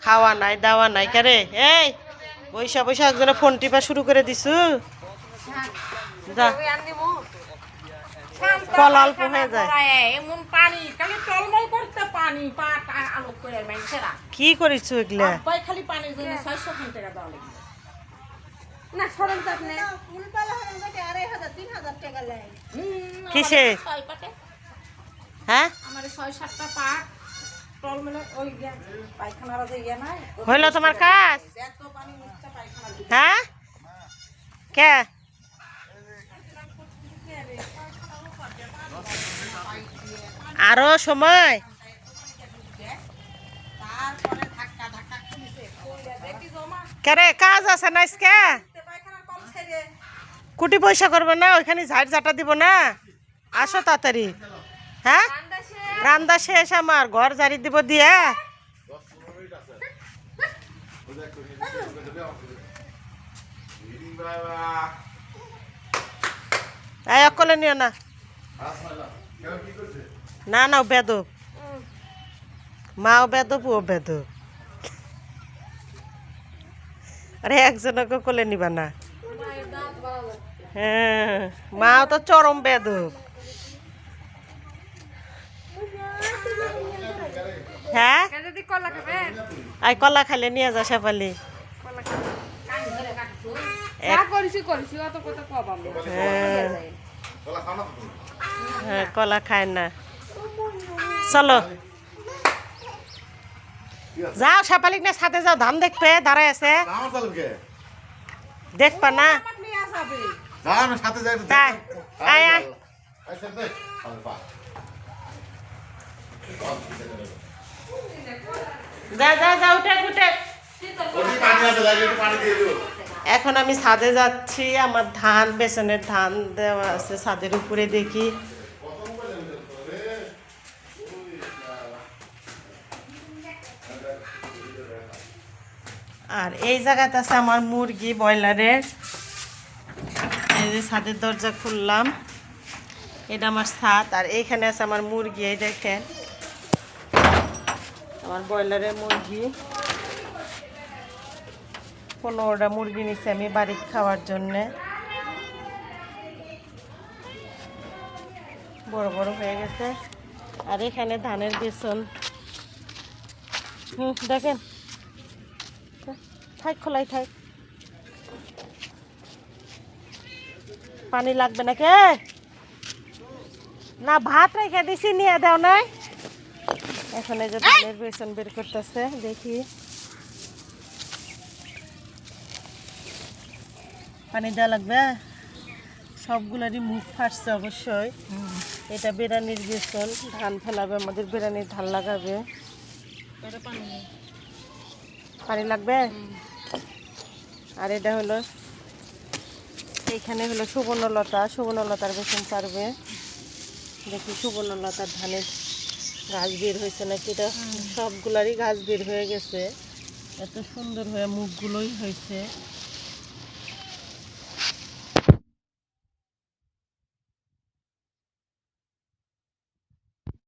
খাওয়া নাই দাওয়া নাই কারে এই বৈশা বৈশা একজনে ফোন টিপা শুরু করে দিছু যা কল অল্প হয়ে যায় কি করিস এগুলা কিসে হ্যাঁ হইল তোমার কাজ হ্যাঁ কে আরো সময় কেরে কাজ আছে না আজকে কুটি পয়সা করবে না ওইখানে ঝাড় ঝাঁটা দিব না আসো তাড়াতাড়ি হ্যাঁ রান্না শেষ আমার ঘর ঝাড়ি দিব দিয়ে এই অকলে নিও না না না বেদব মাও বেদব ও বেদব আরে একজনকে কোলে নিবা না হ্যাঁ মাও তো চরম বেদব হ্যাঁ আই কলা খাইলে নিয়ে যা শেফালি হ্যাঁ কলা খায় না চলো যাও শেফালিক না সাথে যাও ধান দেখবে দাঁড়ায় আছে দেখবা না যা যা যা উঠে উঠে এখন আমি ছাদে যাচ্ছি আমার ধান বেসনের ধান দেওয়া আছে ছাদের উপরে দেখি আর এই জায়গাতে আছে আমার মুরগি ব্রয়লারের এই যে ছাদের দরজা খুললাম এটা আমার ছাদ আর এইখানে আছে আমার মুরগি এই দেখেন আমার ব্রয়লারের মুরগি 15টা মুরগি নিচ্ছে আমি বাড়িতে খাওয়ার জন্যে বড় বড় হয়ে গেছে আর এখানে ধানের বেসন দেখেন থাক খোলাই থাক পানি লাগবে না কে না ভাত রেখে দিছি নিয়ে দাও নাই এখন এই যে ধানের বেসন বের করতেছে দেখি পানি দেওয়া লাগবে সবগুলারই মুখ ফাটছে অবশ্যই এটা বিরিয়ানির বেসন ধান ফেলাবে আমাদের বিরিয়ানির ধান লাগাবে পানি লাগবে আর এটা হলো এইখানে হলো সুবর্ণলতার বেসন পারবে দেখি সুবর্ণলতার ধানের গাছ বের হয়েছে নাকি এটা সবগুলারই গাছ বের হয়ে গেছে এত সুন্দর হয়ে মুখগুলোই হয়েছে